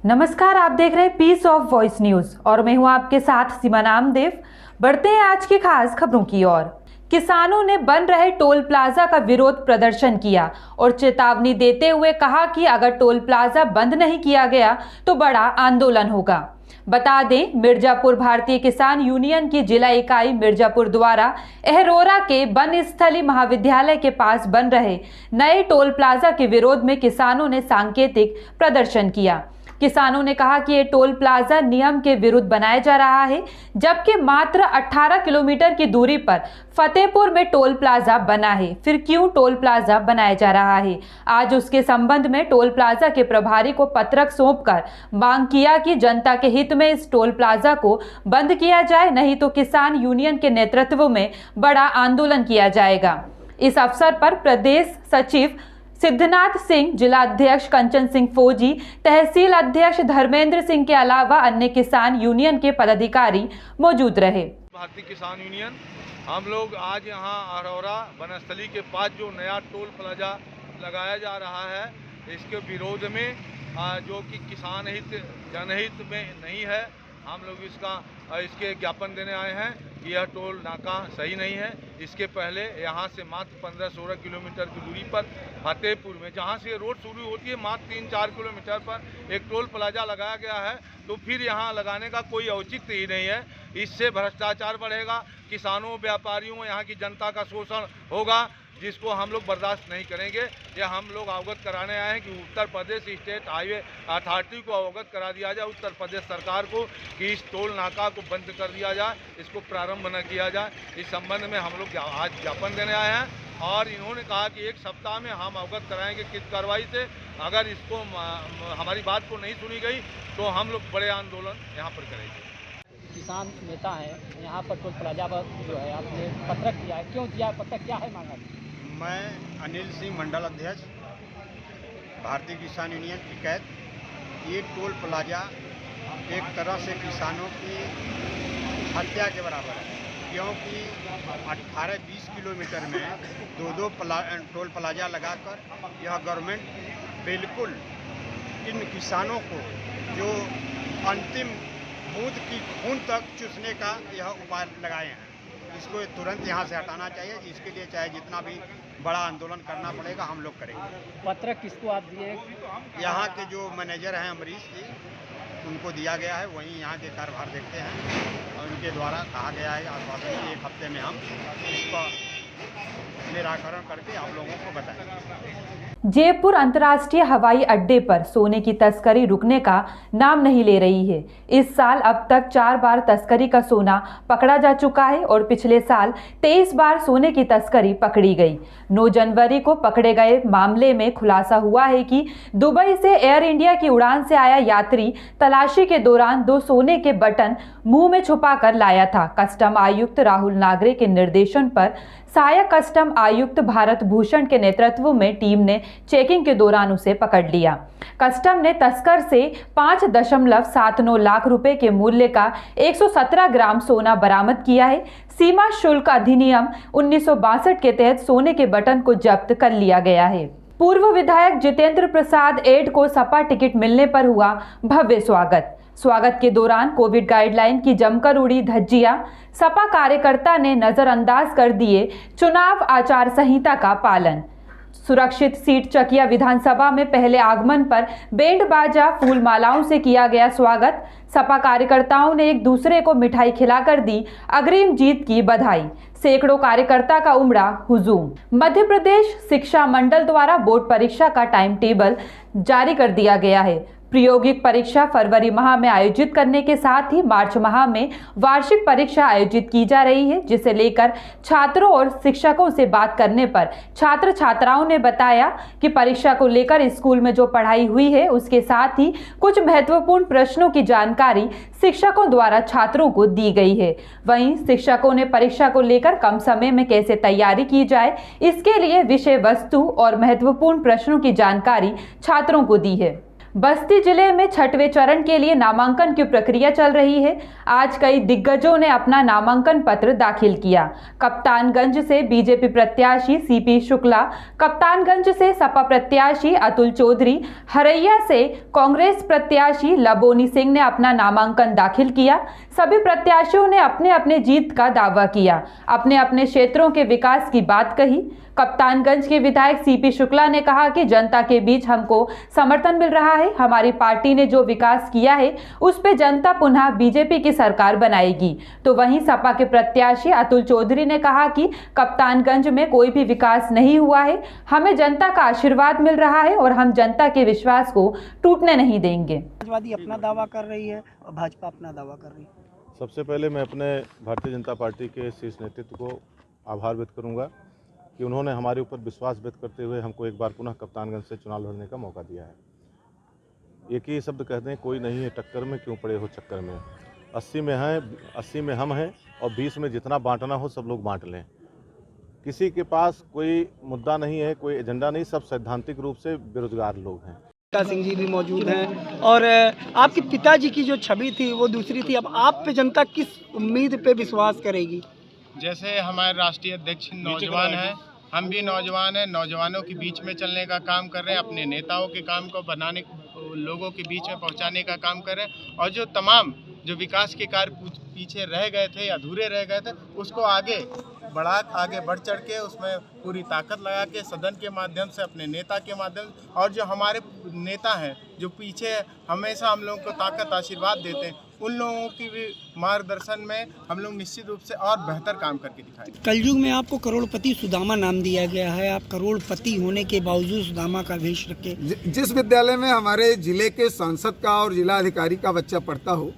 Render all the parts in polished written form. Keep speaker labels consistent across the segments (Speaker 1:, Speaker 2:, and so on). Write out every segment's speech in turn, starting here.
Speaker 1: नमस्कार, आप देख रहे हैं पीस ऑफ वॉइस न्यूज और मैं हूं आपके साथ सीमा नामदेव। बढ़ते हैं आज की खास खबरों की ओर। किसानों ने बन रहे टोल प्लाजा का विरोध प्रदर्शन किया और चेतावनी देते हुए कहा कि अगर टोल प्लाजा बंद नहीं किया गया तो बड़ा आंदोलन होगा। बता दें, मिर्जापुर भारतीय किसान यूनियन की जिला इकाई मिर्जापुर द्वारा अहरोरा के बनस्थली महाविद्यालय के पास बन रहे नए टोल प्लाजा के विरोध में किसानों ने सांकेतिक प्रदर्शन किया। किसानों ने कहा कि ये टोल प्लाजा नियम के विरुद्ध बनाया जा रहा है, जबकि मात्र 18 किलोमीटर की दूरी पर फतेहपुर में टोल प्लाजा बना है। फिर क्यों टोल प्लाजा बनाया जा रहा है? आज उसके संबंध में टोल प्लाजा के प्रभारी को पत्रक सौंपकर मांग किया कि जनता के हित में इस टोल प्लाजा को बंद किया जाए, नहीं तो किसान यूनियन के नेतृत्व में बड़ा आंदोलन किया जाएगा। इस अवसर पर प्रदेश सचिव सिद्धनाथ सिंह, जिला अध्यक्ष कंचन सिंह फौजी, तहसील अध्यक्ष धर्मेंद्र सिंह के अलावा अन्य किसान यूनियन के पदाधिकारी मौजूद रहे।
Speaker 2: भारतीय किसान यूनियन हम लोग आज यहाँ अहरोरा बनस्थली के पास जो नया टोल प्लाजा लगाया जा रहा है, इसके विरोध में जो कि किसान हित जनहित में नहीं है, हम लोग इसके ज्ञापन देने आए हैं कि यह टोल नाका सही नहीं है। इसके पहले यहाँ से मात्र 15-16 किलोमीटर की दूरी पर फतेहपुर में, जहाँ से रोड शुरू होती है, मात्र 3-4 किलोमीटर पर एक टोल प्लाजा लगाया गया है। तो फिर यहाँ लगाने का कोई औचित्य ही नहीं है। इससे भ्रष्टाचार बढ़ेगा, किसानों, व्यापारियों, यहाँ की जनता का शोषण होगा, जिसको हम लोग बर्दाश्त नहीं करेंगे। यह हम लोग अवगत कराने आए हैं कि Uttar Pradesh state highway authority को अवगत करा दिया जाए, उत्तर प्रदेश सरकार को, कि इस टोल नाका को बंद कर दिया जाए, इसको प्रारंभ न किया जाए। इस संबंध में हम लोग आज ज्ञापन देने आए हैं और इन्होंने कहा कि एक सप्ताह में हम अवगत कराएंगे किस कार्रवाई से। अगर इसको हमारी बात को नहीं सुनी गई तो हम लोग बड़े आंदोलन यहाँ पर करेंगे।
Speaker 3: किसान नेता है, यहाँ पर टोल प्लाजा पर जो है आपने पत्रक दिया है, क्यों दिया पत्रक, क्या है मांगा?
Speaker 4: मैं अनिल सिंह, मंडल अध्यक्ष, भारतीय किसान यूनियन इकायत। ये टोल प्लाजा एक तरह से किसानों की हत्या के बराबर है, क्योंकि 18-20 किलोमीटर में दो टोल प्लाजा लगाकर यह गवर्नमेंट बिल्कुल इन किसानों को जो अंतिम बूंद की खून तक चूसने का यह उपाय लगाए हैं। इसको तुरंत यहाँ से हटाना चाहिए। इसके लिए चाहे जितना भी बड़ा आंदोलन करना पड़ेगा, हम लोग करेंगे।
Speaker 3: पत्र किसको आप दिए?
Speaker 4: यहाँ के जो मैनेजर हैं अमरीश जी, उनको दिया गया है, वहीं यहाँ के कार्यभार देखते हैं और उनके द्वारा कहा गया है आश्वासन कि 1 हफ्ते में हम इसका निराकरण करके आप लोगों को बताएंगे।
Speaker 1: जयपुर अंतर्राष्ट्रीय हवाई अड्डे पर सोने की तस्करी रुकने का नाम नहीं ले रही है। इस साल अब तक 4 बार तस्करी का सोना पकड़ा जा चुका है और पिछले साल 23 बार सोने की तस्करी पकड़ी गई। 9 जनवरी को पकड़े गए मामले में खुलासा हुआ है कि दुबई से एयर इंडिया की उड़ान से आया यात्री तलाशी के दौरान 2 सोने के बटन मुंह में छुपा कर लाया था। कस्टम आयुक्त राहुल नागरे के निर्देशन पर सहायक कस्टम आयुक्त भारत भूषण के नेतृत्व में टीम ने चेकिंग के दौरान उसे पकड़ लिया। कस्टम ने तस्कर से 5.79 लाख रुपए के मूल्य का 117 ग्राम सोना बरामद किया है। सीमा शुल्क अधिनियम 1962 के तहत सोने के बटन को जब्त कर लिया गया है। पूर्व विधायक जितेंद्र प्रसाद एड को सपा टिकट मिलने पर हुआ भव्य स्वागत के दौरान कोविड गाइडलाइन की जमकर उड़ी धज्जियां। सपा कार्यकर्ता ने नजरअंदाज कर दिए चुनाव आचार संहिता का पालन। सुरक्षित सीट चकिया विधानसभा में पहले आगमन पर बैंड बाजा, फूल मालाओं से किया गया स्वागत। सपा कार्यकर्ताओं ने एक दूसरे को मिठाई खिलाकर दी अग्रिम जीत की बधाई। सैकड़ों कार्यकर्ता का उमड़ा हुजूम। मध्य प्रदेश शिक्षा मंडल द्वारा बोर्ड परीक्षा का टाइम टेबल जारी कर दिया गया है। प्रायोगिक परीक्षा फरवरी माह में आयोजित करने के साथ ही मार्च माह में वार्षिक परीक्षा आयोजित की जा रही है, जिसे लेकर छात्रों और शिक्षकों से बात करने पर छात्र छात्राओं ने बताया कि परीक्षा को लेकर स्कूल में जो पढ़ाई हुई है उसके साथ ही कुछ महत्वपूर्ण प्रश्नों की जानकारी शिक्षकों द्वारा छात्रों को दी गई है। वहीं शिक्षकों ने परीक्षा को लेकर कम समय में कैसे तैयारी की जाए, इसके लिए विषय वस्तु और महत्वपूर्ण प्रश्नों की जानकारी छात्रों को दी है। बस्ती जिले में छठवें चरण के लिए नामांकन की प्रक्रिया चल रही है। आज कई दिग्गजों ने अपना नामांकन पत्र दाखिल किया। कप्तानगंज से बीजेपी प्रत्याशी सीपी शुक्ला, कप्तानगंज से सपा प्रत्याशी अतुल चौधरी, हरैया से कांग्रेस प्रत्याशी लबोनी सिंह ने अपना नामांकन दाखिल किया। सभी प्रत्याशियों ने अपने अपने जीत का दावा किया, अपने अपने क्षेत्रों के विकास की बात कही। कप्तानगंज के विधायक सीपी शुक्ला ने कहा कि जनता के बीच हमको समर्थन मिल रहा है। हमारी पार्टी ने जो विकास किया है उस पे जनता पुनः बीजेपी की सरकार बनाएगी। तो वहीं सपा के प्रत्याशी अतुल चौधरी ने कहा कि कप्तानगंज में कोई भी विकास नहीं हुआ है, हमें जनता का आशीर्वाद मिल रहा है और हम जनता के विश्वास को टूटने नहीं देंगे।
Speaker 5: समाजवादी अपना दावा कर रही है और भाजपा अपना दावा कर रही है।
Speaker 2: सबसे पहले मैं अपने भारतीय जनता पार्टी के शीर्ष नेतृत्व को आभार व्यक्त करूंगा कि उन्होंने हमारे ऊपर विश्वास व्यक्त करते हुए हमको एक बार पुनः कप्तानगंज से चुनाव लड़ने का मौका दिया है। एक ही शब्द कहते हैं, कोई नहीं है टक्कर में, क्यों पड़े हो चक्कर में। 80 में हम हैं और 20 में जितना बांटना हो सब लोग बांट लें। किसी के पास कोई मुद्दा नहीं है, कोई एजेंडा नहीं, सब सैद्धांतिक रूप से बेरोजगार लोग हैं।
Speaker 5: सिंह जी भी मौजूद हैं और आपके पिताजी की जो छवि थी वो दूसरी थी। अब आप पे जनता किस उम्मीद पे विश्वास करेगी?
Speaker 6: जैसे हमारे राष्ट्रीय अध्यक्ष नौजवान हैं, हम भी नौजवान हैं, नौजवानों के बीच में चलने का काम कर रहे हैं, अपने नेताओं के काम को बनाने, लोगों के बीच में पहुंचाने का काम कर रहे हैं और जो तमाम जो विकास के कार्य पीछे रह गए थे, अधूरे रह गए थे, उसको आगे बढ़ चढ़ के उसमें पूरी ताकत लगा के सदन के माध्यम से, अपने नेता के माध्यम से, और जो हमारे नेता हैं जो पीछे हमेशा हम लोगों को ताकत आशीर्वाद देते हैं, उन लोगों की भी मार्गदर्शन में हम लोग निश्चित रूप से और बेहतर काम करके दिखाएंगे।
Speaker 5: कलयुग में आपको करोड़पति सुदामा नाम दिया गया है। आप करोड़पति होने के बावजूद सुदामा का वेश रखे।
Speaker 7: जिस विद्यालय में हमारे जिले के सांसद का और जिला अधिकारी का बच्चा पढ़ता हो,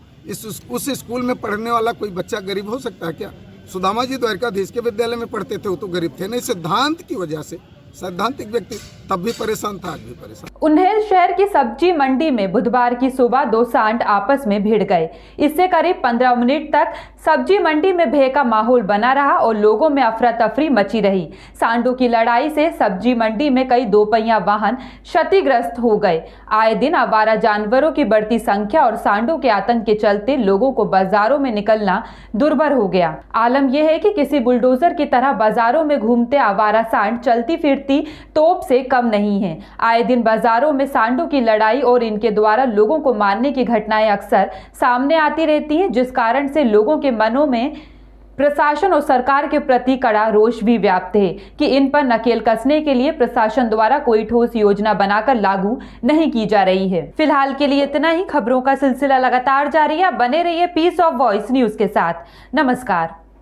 Speaker 7: उस स्कूल में पढ़ने वाला कोई बच्चा गरीब हो सकता है क्या? सुदामा जी द्वारकाधीश के विद्यालय में पढ़ते थे, वो तो गरीब थे नहीं। सिद्धांत की वजह से, सैद्धांतिक व्यक्ति, तब भी परेशान था, आज भी परेशान।
Speaker 1: उन्हेल शहर की सब्जी मंडी में बुधवार की सुबह दो सांड आपस में भिड़ गए। इससे करीब 15 मिनट तक सब्जी मंडी में भय का माहौल बना रहा और लोगों में अफरा तफरी मची रही। सांडों की लड़ाई से सब्जी मंडी में कई दोपहिया वाहन क्षतिग्रस्त हो गए। आए दिन आवारा जानवरों की बढ़ती संख्या और सांडों के आतंक के चलते लोगों को बाजारों में निकलना दुर्भर हो गया। आलम यह है कि किसी बुलडोजर की तरह बाजारों में घूमते आवारा सांड चलती फिरती तोप से कम नहीं है। आए दिन बाजारों में सांडों की लड़ाई और इनके द्वारा लोगों को मारने की घटनाएं अक्सर सामने आती रहती हैं, जिस कारण से लोगों के मनों में प्रशासन और सरकार के प्रति कड़ा रोष भी व्याप्त है कि इन पर नकेल कसने के लिए प्रशासन द्वारा कोई ठोस योजना बनाकर लागू नहीं की जा रही है। फिलहाल के लिए इतना ही। खबरों का सिलसिला लगातार जारी है। बने रहिए पीस ऑफ वॉइस न्यूज के साथ। नमस्कार।